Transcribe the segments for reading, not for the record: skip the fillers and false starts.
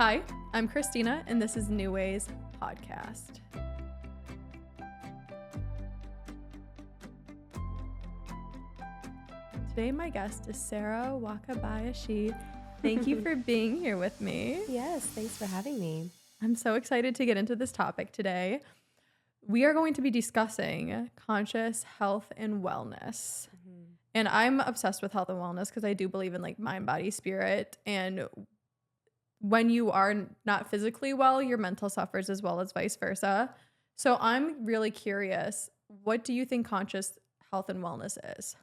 Hi, I'm Christina, and this is New Ways Podcast. Today, my guest is Sarah Waka. Thank you for being here with me. Yes, thanks for having me. I'm so excited to get into this topic today. We are going to be discussing conscious health and wellness. And I'm obsessed with health and wellness because I do believe in like mind, body, spirit. And when you are not physically well, your mental suffers as well as vice versa. So I'm really curious, what do you think conscious health and wellness is?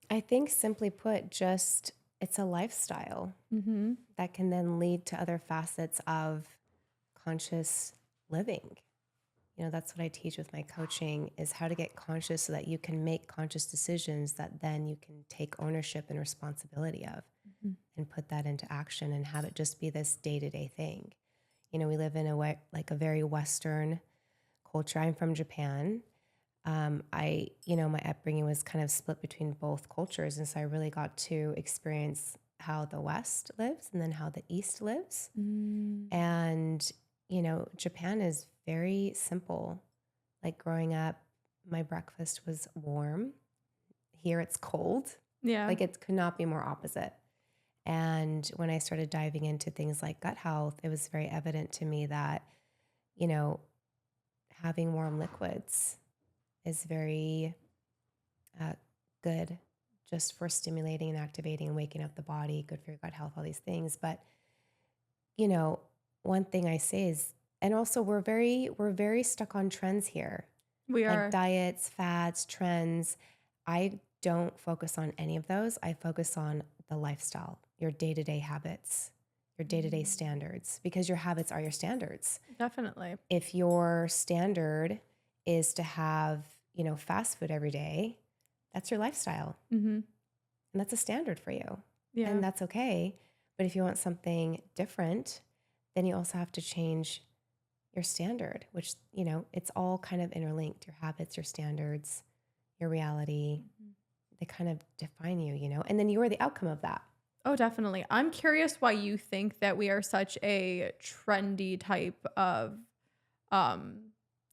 I think simply put, just it's a lifestyle that can then lead to other facets of conscious living. That's what I teach with my coaching is how to get conscious so that you can make conscious decisions that then you can take ownership and responsibility of and put that into action and have it just be this day-to-day thing. We live in a very Western culture. I'm from Japan. My upbringing was kind of split between both cultures. And so I really got to experience how the West lives and then how the East lives. And, Japan is very simple. Like growing up, my breakfast was warm. Here it's cold. Yeah. Like it could not be more opposite. And when I started diving into things like gut health, it was very evident to me that, having warm liquids is very good just for stimulating and activating and waking up the body, good for your gut health, all these things. But, one thing I say is, and also we're very stuck on trends here. We are. Like diets, fads, trends. I don't focus on any of those. I focus on the lifestyle, your day-to-day habits, your day-to-day standards, because your habits are your standards. Definitely. If your standard is to have, fast food every day, that's your lifestyle. And that's a standard for you. Yeah. And that's okay. But if you want something different, then you also have to change your standard, which, it's all kind of interlinked. Your habits, your standards, your reality, they kind of define you, and then you are the outcome of that. Oh, definitely. I'm curious why you think that we are such a trendy type of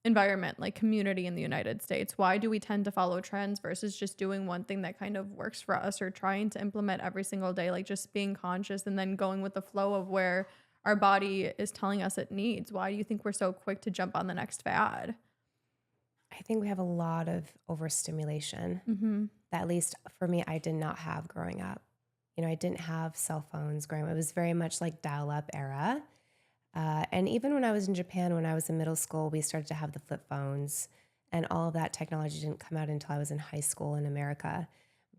environment, like community in the United States. Why do we tend to follow trends versus just doing one thing that kind of works for us or trying to implement every single day, like just being conscious and then going with the flow of where our body is telling us it needs? Why do you think we're so quick to jump on the next fad? I think we have a lot of overstimulation that, at least for me, I did not have growing up. I didn't have cell phones growing up. It was very much like dial-up era. And even when I was in Japan, when I was in middle school, we started to have the flip phones, and all of that technology didn't come out until I was in high school in America.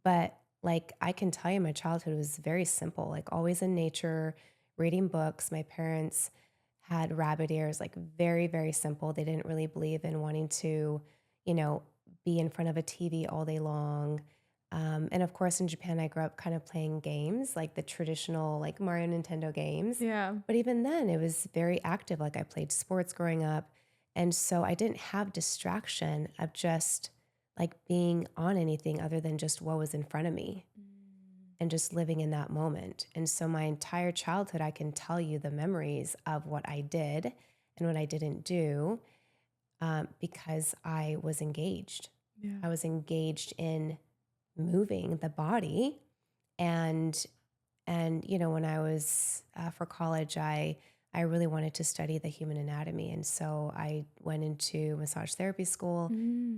But like, I can tell you, my childhood was very simple, like always in nature, reading books. My parents had rabbit ears, like very, very simple. They didn't really believe in wanting to, be in front of a TV all day long. And of course, in Japan, I grew up kind of playing games, like the traditional, like Mario Nintendo games. Yeah. But even then, it was very active. Like I played sports growing up. And so I didn't have distraction of just like being on anything other than just what was in front of me and just living in that moment. And so my entire childhood, I can tell you the memories of what I did and what I didn't do because I was engaged. Yeah. I was engaged in moving the body. And when I was for college, I really wanted to study the human anatomy. And so I went into massage therapy school.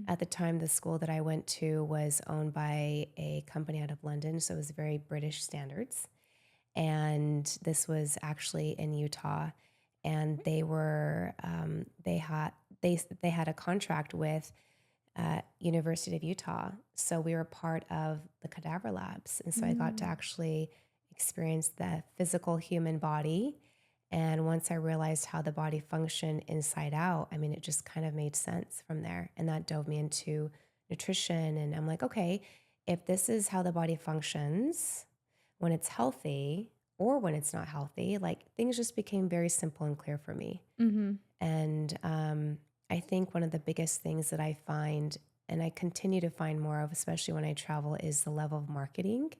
At the time, the school that I went to was owned by a company out of London. So it was very British standards. And this was actually in Utah. And they were, they had a contract with University of Utah. So we were part of the cadaver labs. And so I got to actually experience the physical human body. And once I realized how the body functioned inside out, I mean, it just kind of made sense from there. And that dove me into nutrition. And I'm like, okay, if this is how the body functions when it's healthy or when it's not healthy, like things just became very simple and clear for me. And I think one of the biggest things that I find, and I continue to find more of, especially when I travel, is the level of marketing.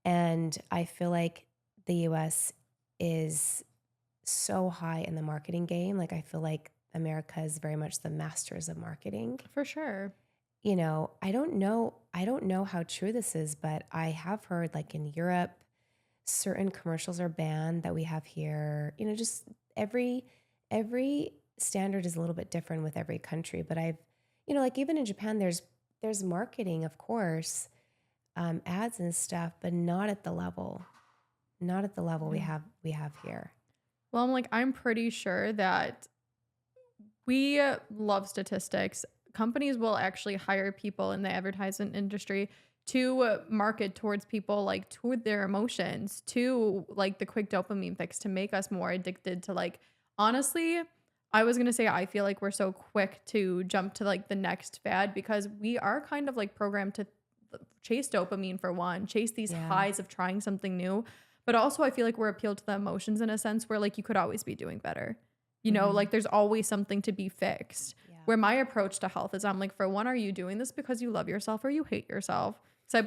And I feel like the US is so high in the marketing game. Like I feel like America is very much the masters of marketing. For sure. I don't know how true this is, but I have heard like in Europe, certain commercials are banned that we have here. Just every every standard is a little bit different with every country. But like even in Japan, there's marketing, of course, ads and stuff, but not at the level Yeah. we have here. Well, I'm pretty sure that we love statistics. Companies will actually hire people in the advertisement industry to market towards people, like toward their emotions, to like the quick dopamine fix to make us more addicted to like, honestly, I was going to say, I feel like we're so quick to jump to like the next fad because we are kind of like programmed to chase dopamine for one, chase these Yeah. highs of trying something new. But also, I feel like we're appealed to the emotions in a sense where like you could always be doing better. Hmm. Like there's always something to be fixed. Yeah. Where my approach to health is I'm like, for one, are you doing this because you love yourself or you hate yourself? So I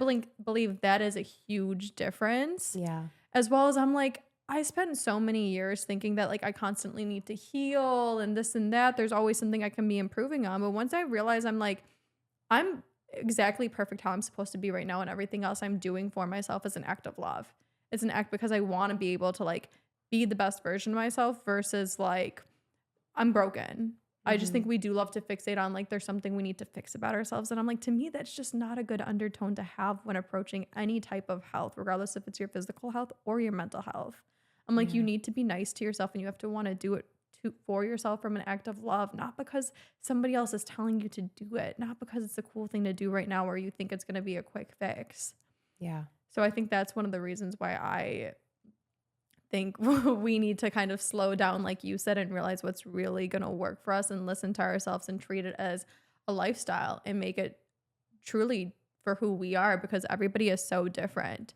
believe that is a huge difference. Yeah. As well as I'm like, I spent so many years thinking that like I constantly need to heal and this and that. There's always something I can be improving on. But once I realize I'm like, I'm exactly perfect how I'm supposed to be right now, and everything else I'm doing for myself is an act of love. It's an act because I want to be able to like be the best version of myself versus like I'm broken. I just Hmm. think we do love to fixate on like there's something we need to fix about ourselves. And I'm like, to me, that's just not a good undertone to have when approaching any type of health, regardless if it's your physical health or your mental health. I'm like, you Yeah. need to be nice to yourself and you have to want to do it for yourself from an act of love, not because somebody else is telling you to do it, not because it's a cool thing to do right now or you think it's going to be a quick fix. Yeah. So I think that's one of the reasons why I think we need to kind of slow down, like you said, and realize what's really going to work for us and listen to ourselves and treat it as a lifestyle and make it truly for who we are because everybody is so different.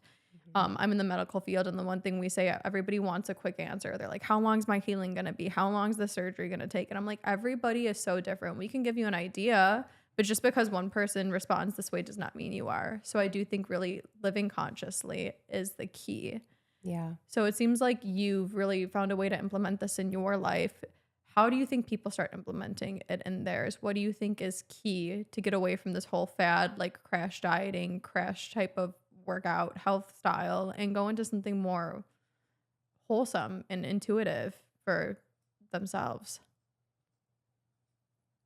Hmm. I'm in the medical field, and the one thing we say, everybody wants a quick answer. They're like, how long is my healing going to be? How long is the surgery going to take? And I'm like, everybody is so different. We can give you an idea, but just because one person responds this way does not mean you are. So I do think really living consciously is the key. Yeah. So it seems like you've really found a way to implement this in your life. How do you think people start implementing it in theirs? What do you think is key to get away from this whole fad, like crash dieting, crash type of workout, health style, and go into something more wholesome and intuitive for themselves?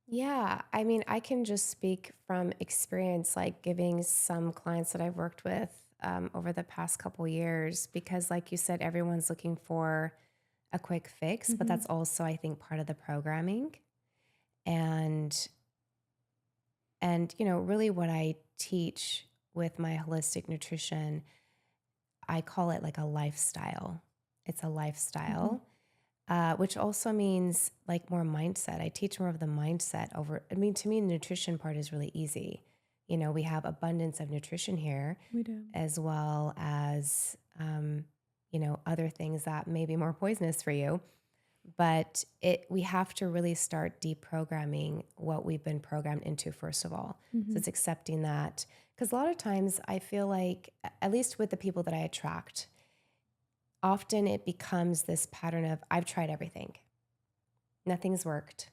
Yeah, I mean, I can just speak from experience, like giving some clients that I've worked with over the past couple years, because, like you said, everyone's looking for a quick fix, but Mm-hmm. that's also, I think, part of the programming. And really, what I teach with my holistic nutrition, I call it like a lifestyle. It's a Mm-hmm. lifestyle, which also means like more mindset. I teach more of the mindset over. I mean, to me, the nutrition part is really easy. We have abundance of nutrition here, We do. as well as, other things that may be more poisonous for you. But we have to really start deprogramming what we've been programmed into, first of all. So Mm-hmm. it's accepting that. Because a lot of times I feel like, at least with the people that I attract, often it becomes this pattern of I've tried everything, nothing's worked.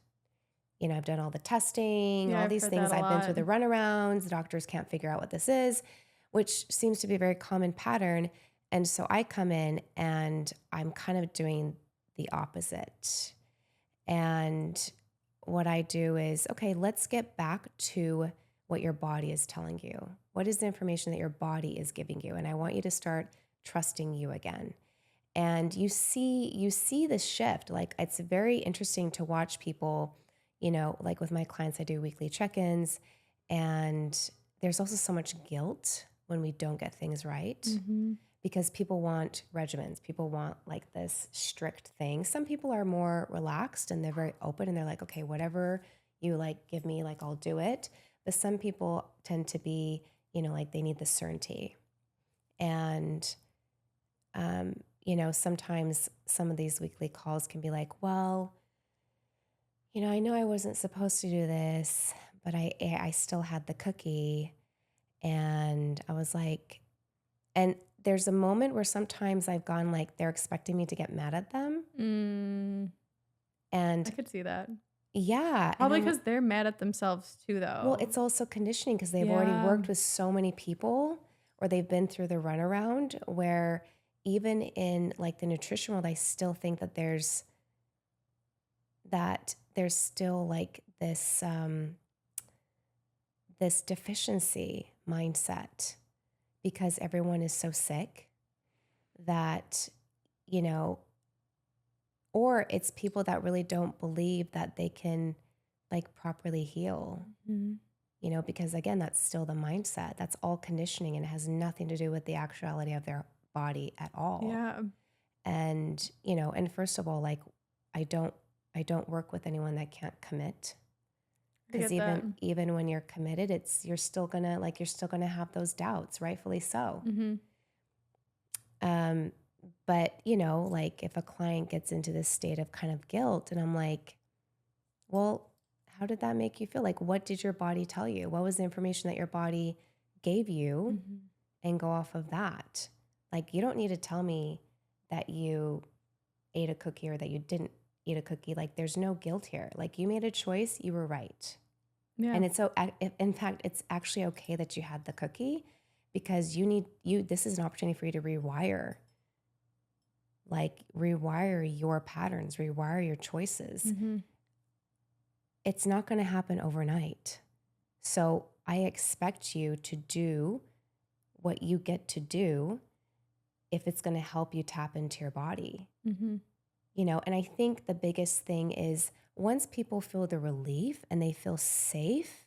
I've done all the testing, Yeah, all I've these heard things. that a I've been through lot. the runarounds. The doctors can't figure out what this is, which seems to be a very common pattern. And so I come in and I'm kind of doing the opposite. And what I do is, okay, let's get back to what your body is telling you. What is the information that your body is giving you? And I want you to start trusting you again. And you see this shift. Like it's very interesting to watch people, like with my clients, I do weekly check-ins, and there's also so much guilt when we don't get things right Mm-hmm. because people want regimens. People want like this strict thing. Some people are more relaxed and they're very open and they're like, okay, whatever you like give me, like I'll do it. But some people tend to be, like they need the certainty. And sometimes some of these weekly calls can be like, well, I know I wasn't supposed to do this, but I still had the cookie. And I was like, and there's a moment where sometimes I've gone like they're expecting me to get mad at them. I And could see that. yeah, and Probably because they're mad at themselves too, well, though. it's also conditioning because they've already Yeah. worked with so many people or they've been through the runaround where even in like the nutrition world, I still think that there's still like this deficiency mindset because everyone is so sick that, you know, or it's people that really don't believe that they can like properly heal, Mhm. you know, because again, that's still the mindset. That's all conditioning and it has nothing to do with the actuality of their body at all. Yeah. And, you know, and first of all, like I don't work with anyone that can't commit. I Because get that. even when you're committed, you're still gonna have those doubts, rightfully so. Mm-hmm. But you know, like if a client gets into this state of kind of guilt, and I'm like, well, how did that make you feel? Like, what did your body tell you? What was the information that your body gave you? Mm-hmm. And go off of that. Like, you don't need to tell me that you ate a cookie or that you didn't eat a cookie. Like, there's no guilt here. Like, you made a choice, you were right. Yeah. And it's so, in fact, it's actually okay that you had the cookie because this is an opportunity for you to rewire your patterns, rewire your choices. Mm-hmm. It's not going to happen overnight. So I expect you to do what you get to do if it's going to help you tap into your body. Mm-hmm. You know, and I think the biggest thing is once people feel the relief and they feel safe,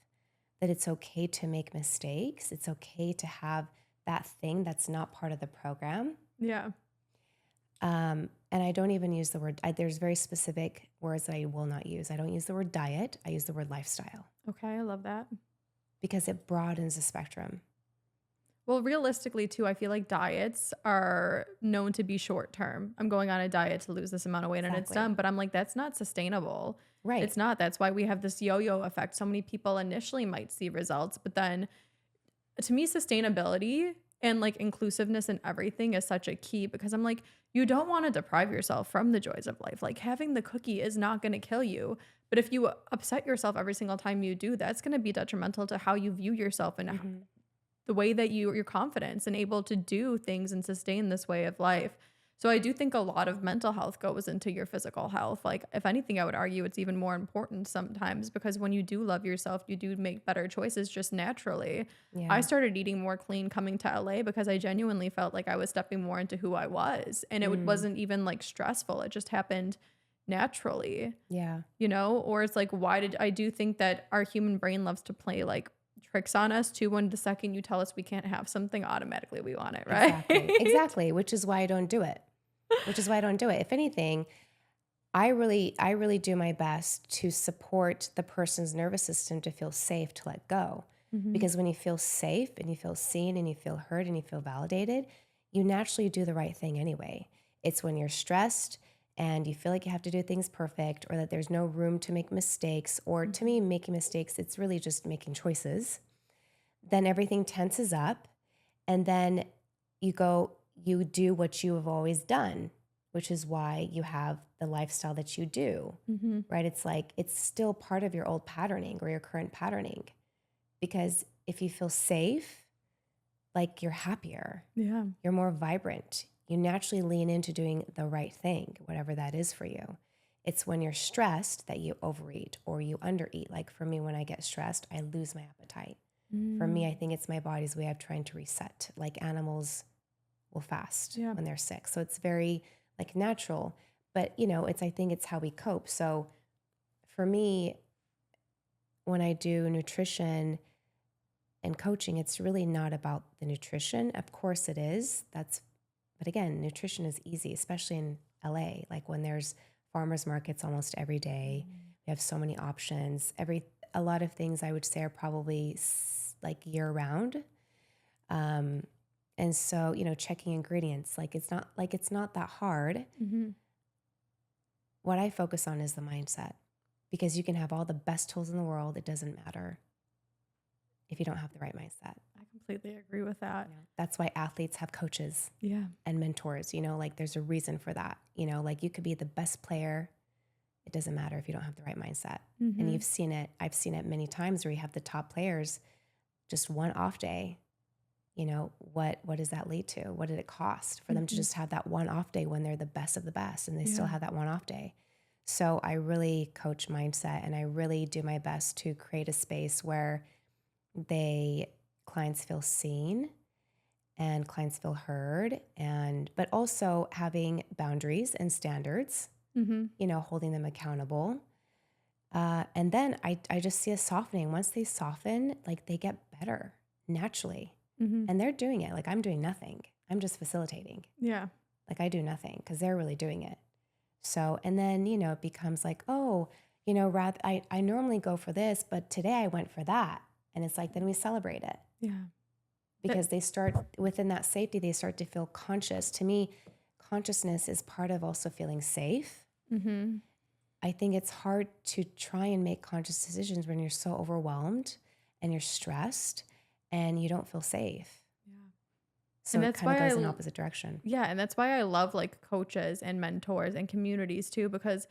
that it's okay to make mistakes. It's okay to have that thing that's not part of the program. Yeah. And I don't even use the word, there's very specific words that I will not use. I don't use the word diet. I use the word lifestyle Okay. I love that. because it broadens the spectrum. Well, realistically, too, I feel like diets are known to be short term. I'm going on a diet to lose this amount of weight and it's Exactly. done, but I'm like, that's not sustainable. Right. It's not. That's why we have this yo yo effect. So many people initially might see results, but then to me, sustainability and like inclusiveness in everything is such a key because I'm like, you don't want to deprive yourself from the joys of life. Like having the cookie is not going to kill you. But if you upset yourself every single time you do, that's going to be detrimental to how you view yourself and the way that your confidence and able to do things and sustain this way of life. So I do think a lot of mental health goes into your physical health. Like if anything, I would argue it's even more important sometimes because when you do love yourself, you do make better choices just naturally. Yeah. I started eating more clean coming to LA because I genuinely felt like I was stepping more into who I was. And it wasn't even like stressful. It just happened naturally. Yeah. You know, or it's like, I do think that our human brain loves to play like tricks on us too. When the second you tell us we can't have something, automatically we want it, right? Exactly. Which is why I don't do it. If anything, I really do my best to support the person's nervous system to feel safe to let go. Because when you feel safe and you feel seen and you feel heard and you feel validated, you naturally do the right thing anyway. It's when you're stressed and you feel like you have to do things perfect or that there's no room to make mistakes, or to me, making mistakes, it's really just making choices. Then everything tenses up and then you do what you have always done, which is why you have the lifestyle that you do, right? It's like, it's still part of your old patterning or your current patterning. Because if you feel safe, like you're happier, Yeah. you're more vibrant, you naturally lean into doing the right thing, whatever that is for you. It's when you're stressed that you overeat or you undereat. Like for me, when I get stressed, I lose my appetite. For me, I think it's my body's way of trying to reset. Like animals will fast when they're sick. So it's very like natural, but you know, I think it's how we cope. So for me, when I do nutrition and coaching, it's really not about the nutrition. Of course it is. But again, nutrition is easy, especially in LA. Like when there's farmers markets almost every day, we have so many options. A lot of things I would say are probably like year round. And so, you know, checking ingredients, it's not that hard. What I focus on is the mindset, because you can have all the best tools in the world. It doesn't matter if you don't have the right mindset. I completely agree with that. That's why athletes have coaches Yeah. and mentors, like there's a reason for that. Like you could be the best player. It doesn't matter if you don't have the right mindset. And you've seen it. I've seen it many times where you have the top players, just one off day. What does that lead to? What did it cost for them to just have that one off day when they're the best of the best and they still have that one off day? So I really coach mindset, and I really do my best to create a space where clients feel seen and clients feel heard, but also having boundaries and standards, holding them accountable. And then I just see a softening. Once they soften, like they get better naturally. And they're doing it. Like I'm doing nothing. I'm just facilitating. Yeah. Like I do nothing because they're really doing it. So, and then, it becomes like, oh, I normally go for this, but today I went for that. And it's like, then we celebrate it. Yeah. Because they start within that safety, they start to feel conscious. To me, consciousness is part of also feeling safe. I think it's hard to try and make conscious decisions when you're so overwhelmed and you're stressed and you don't feel safe. Yeah. So it kind of goes in opposite direction. Yeah. And that's why I love like coaches and mentors and communities too, because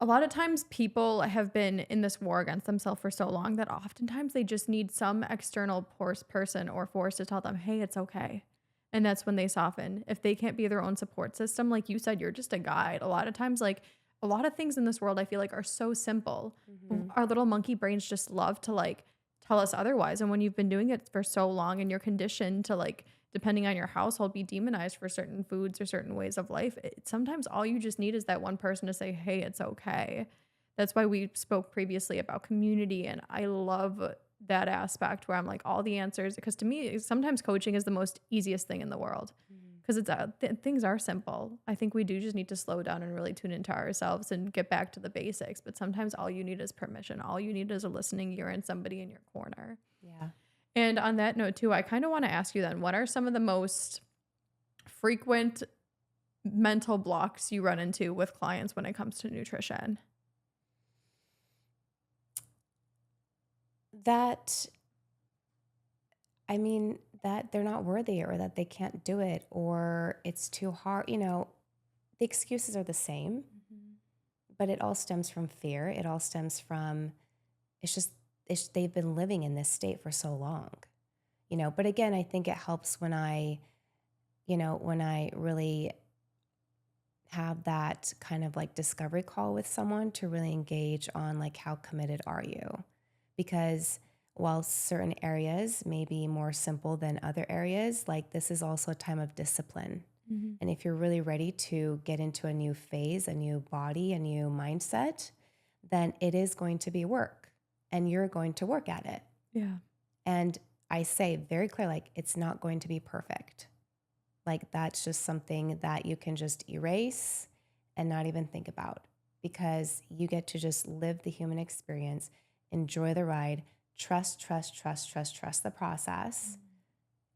a lot of times people have been in this war against themselves for so long that oftentimes they just need some external person or force to tell them, hey, it's okay. And that's when they soften. If they can't be their own support system, like you said, you're just a guide. A lot of times, like a lot of things in this world, I feel like are so simple. Our little monkey brains just love to like tell us otherwise. And when you've been doing it for so long and you're conditioned to like, depending on your household, be demonized for certain foods or certain ways of life, sometimes all you just need is that one person to say, hey, it's okay. That's why we spoke previously about community. And I love that aspect where I'm like all the answers, because to me, sometimes coaching is the most easiest thing in the world. Because things are simple. I think we do just need to slow down and really tune into ourselves and get back to the basics. But sometimes all you need is permission. All you need is a listening ear and somebody in your corner. Yeah. And on that note too, I kind of want to ask you then, what are some of the most frequent mental blocks you run into with clients when it comes to nutrition? That they're not worthy, or that they can't do it, or it's too hard. The excuses are the same, but it all stems from fear. It all stems from, they've been living in this state for so long, but again, I think it helps when I really have that kind of like discovery call with someone to really engage on like, how committed are you? Because while certain areas may be more simple than other areas, like this is also a time of discipline. And if you're really ready to get into a new phase, a new body, a new mindset, then it is going to be work, and you're going to work at it. Yeah. And I say very clear, like, it's not going to be perfect. Like that's just something that you can just erase and not even think about, because you get to just live the human experience, enjoy the ride, trust the process.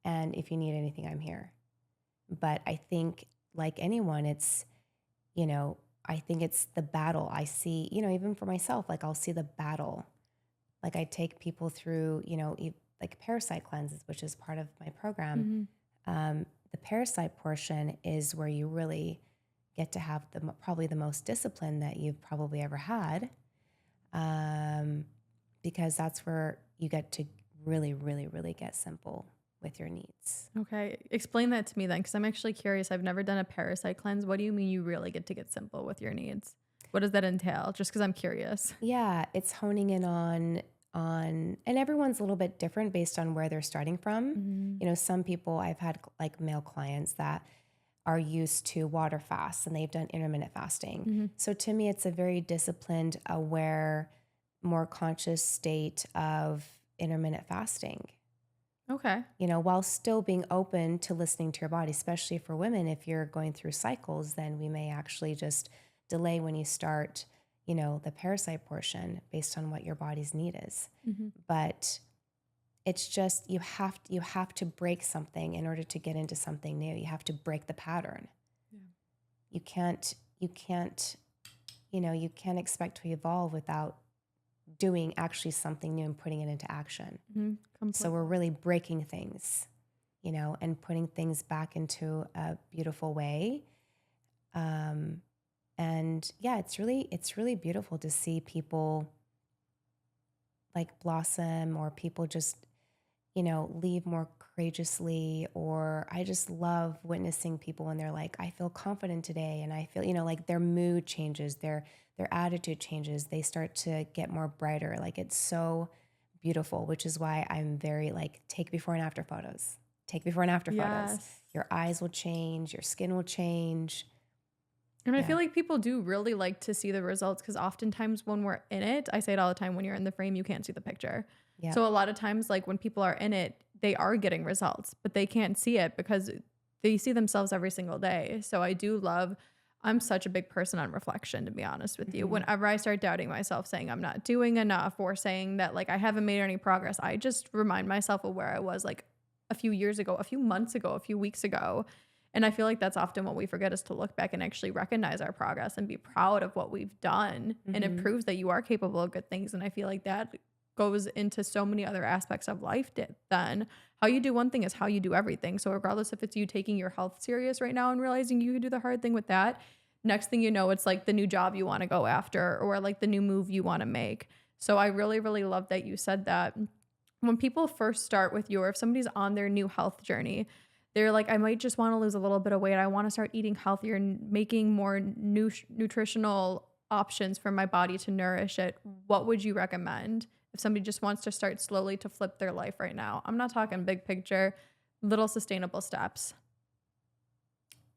And if you need anything, I'm here. But I think like anyone, it's, I think it's the battle. I see, even for myself, like I'll see the battle. Like I take people through, like Parasite cleanses, which is part of my program. The Parasite portion is where you really get to have probably the most discipline that you've probably ever had. Because that's where you get to really, really, really get simple with your needs. Okay. Explain that to me then, because I'm actually curious. I've never done a Parasite cleanse. What do you mean you really get simple with your needs? What does that entail? Just because I'm curious. Yeah, it's honing in on, and everyone's a little bit different based on where they're starting from. Some people, I've had like male clients that are used to water fasts and they've done intermittent fasting. So to me, it's a very disciplined, aware, more conscious state of intermittent fasting. Okay. While still being open to listening to your body, especially for women. If you're going through cycles, then we may actually just delay when you start, the Parasite portion based on what your body's need is. But it's just, you have to break something in order to get into something new. You have to break the pattern. Yeah. You can't expect to evolve without doing actually something new and putting it into action. Mm-hmm. So we're really breaking things, you know, and putting things back into a beautiful way. And yeah, it's really beautiful to see people like blossom, or people just, you know, leave more courageously. Or I just love witnessing people when they're like, I feel confident today. And I feel, you know, like their mood changes, their attitude changes. They start to get more brighter. Like it's so beautiful, which is why I'm very like, take before and after photos. Take before and after photos. Yes. Your eyes will change, your skin will change. And I feel like people do really like to see the results, because oftentimes when we're in it, I say it all the time, when you're in the frame, you can't see the picture. Yep. So a lot of times, like when people are in it, they are getting results, but they can't see it because they see themselves every single day. So I do love, I'm such a big person on reflection, to be honest with you. Whenever I start doubting myself, saying I'm not doing enough, or saying that like I haven't made any progress, I just remind myself of where I was like a few years ago, a few months ago, a few weeks ago. And I feel like that's often what we forget, is to look back and actually recognize our progress and be proud of what we've done. And it proves that you are capable of good things. And I feel like that goes into so many other aspects of life. Then how you do one thing is how you do everything. So regardless if it's you taking your health serious right now and realizing you can do the hard thing with that, next thing you know, it's like the new job you want to go after, or like the new move you want to make. So I really, really love that you said that. When people first start with you, or if somebody's on their new health journey, they're like, I might just want to lose a little bit of weight. I want to start eating healthier and making more nutritional options for my body to nourish it. What would you recommend if somebody just wants to start slowly to flip their life right now? I'm not talking big picture, little sustainable steps.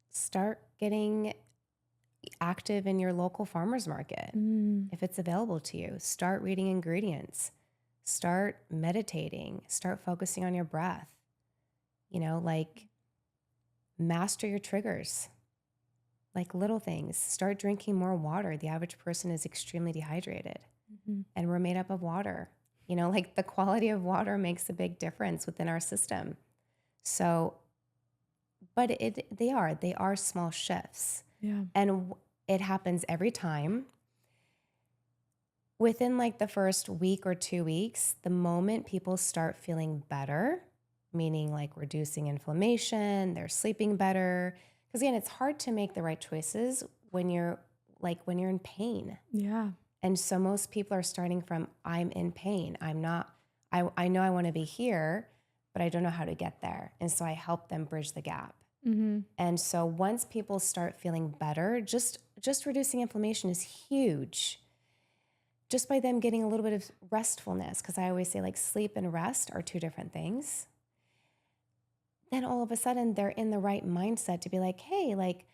Start getting active in your local farmer's market. If it's available to you, start reading ingredients, start meditating, start focusing on your breath, you know, like master your triggers, like little things. Start drinking more water. The average person is extremely dehydrated, and we're made up of water. You know, like the quality of water makes a big difference within our system. So, but they are small shifts. Yeah. And it happens every time. Within like the first week or 2 weeks, the moment people start feeling better, meaning like reducing inflammation, they're sleeping better. Because again, it's hard to make the right choices when you're in pain. Yeah. And so most people are starting from, I'm in pain. I know I want to be here, but I don't know how to get there. And so I help them bridge the gap. And so once people start feeling better, just reducing inflammation is huge. Just by them getting a little bit of restfulness, because I always say like sleep and rest are two different things. Then all of a sudden they're in the right mindset to be like, hey, like,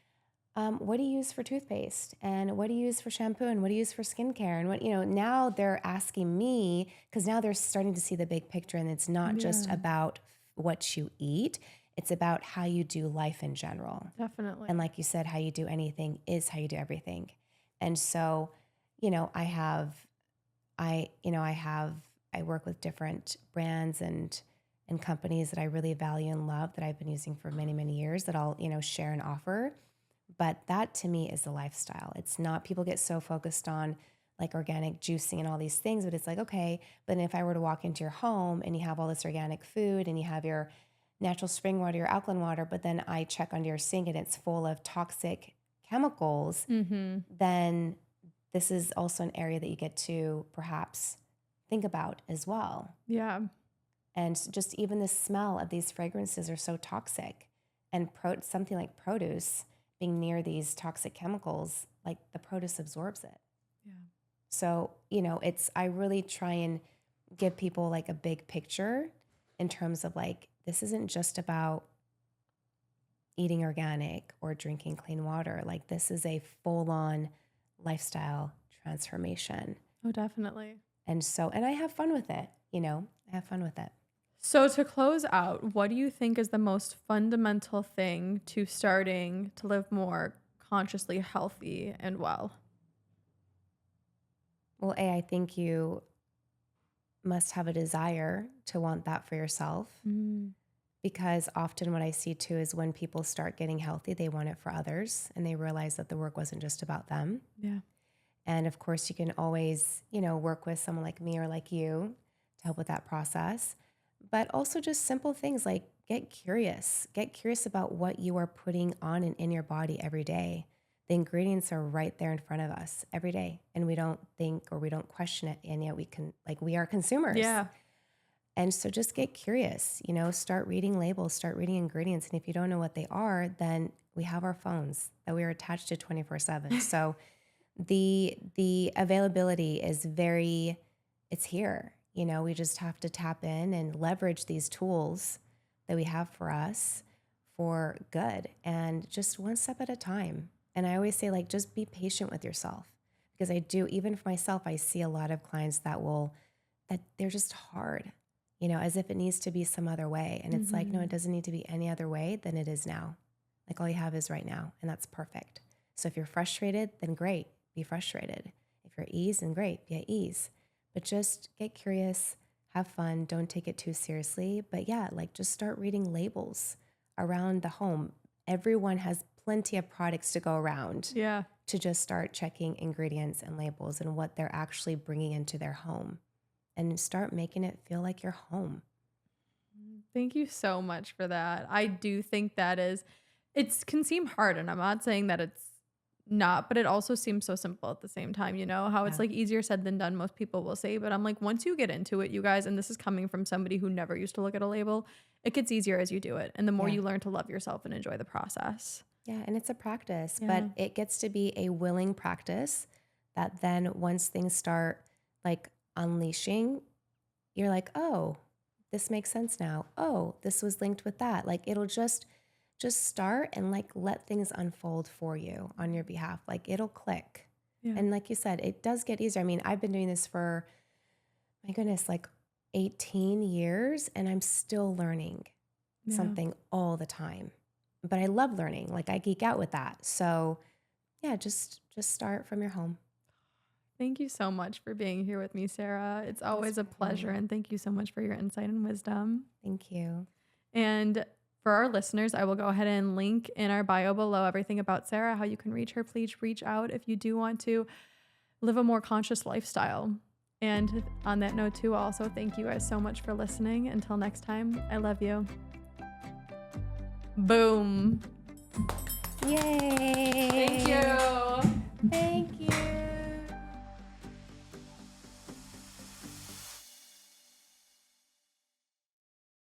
what do you use for toothpaste? And what do you use for shampoo? And what do you use for skincare? And what, you know, now they're asking me, because now they're starting to see the big picture, and it's not just about what you eat. It's about how you do life in general. Definitely. And like you said, how you do anything is how you do everything. And so, you know, I work with different brands and companies that I really value and love, that I've been using for many, many years, that I'll, you know, share and offer. But that to me is the lifestyle. It's not, people get so focused on like organic juicing and all these things, but it's like, okay, but if I were to walk into your home and you have all this organic food and you have your natural spring water, your alkaline water, but then I check under your sink and it's full of toxic chemicals, then this is also an area that you get to perhaps think about as well. Yeah. And just even the smell of these fragrances are so toxic. And something like produce being near these toxic chemicals, like the produce absorbs it. Yeah. So, you know, I really try and give people like a big picture in terms of like, this isn't just about eating organic or drinking clean water. Like this is a full-on lifestyle transformation. Oh, definitely. And I have fun with it, you know, I have fun with it. So to close out, what do you think is the most fundamental thing to starting to live more consciously healthy and well? Well, I think you must have a desire to want that for yourself. Because often what I see too is when people start getting healthy, they want it for others and they realize that the work wasn't just about them. Yeah. And of course, you can always, work with someone like me or like you to help with that process. But also just simple things like get curious. Get curious about what you are putting on and in your body every day. The ingredients are right there in front of us every day. And we don't think or we don't question it. And yet we are consumers. Yeah. And so just get curious, start reading labels, start reading ingredients. And if you don't know what they are, then we have our phones that we are attached to 24/7. So the availability is it's here. We just have to tap in and leverage these tools that we have for us for good and just one step at a time. And I always say, like, just be patient with yourself, because even for myself, I see a lot of clients that they're just hard, as if it needs to be some other way. And it's like, no, it doesn't need to be any other way than it is now. Like, all you have is right now, and that's perfect. So if you're frustrated, then great, be frustrated. If you're at ease, then great, be at ease. But just get curious, have fun, don't take it too seriously. But yeah, like, just start reading labels around the home. Everyone has plenty of products to go around. Yeah. To just start checking ingredients and labels and what they're actually bringing into their home, and start making it feel like your home. Thank you so much for that. I do think it can seem hard, and I'm not saying that it's not, but it also seems so simple at the same time, how it's like easier said than done, most people will say. But I'm like, once you get into it, you guys, and this is coming from somebody who never used to look at a label, it gets easier as you do it. And the more you learn to love yourself and enjoy the process. Yeah, and it's a practice, but it gets to be a willing practice that then once things start like unleashing, you're like, oh, this makes sense now. Oh, this was linked with that. Like, it'll just start and like let things unfold for you on your behalf. Like, it'll click. Yeah. And like you said, it does get easier. I mean, I've been doing this for, my goodness, like 18 years, and I'm still learning something all the time. But I love learning. Like, I geek out with that. So yeah, just start from your home. Thank you so much for being here with me, Sarah. It's always a pleasure. And thank you so much for your insight and wisdom. Thank you. And for our listeners, I will go ahead and link in our bio below everything about Sarah, how you can reach her. Please reach out if you do want to live a more conscious lifestyle. And on that note too, also thank you guys so much for listening. Until next time, I love you. Boom. Yay. Thank you. Thank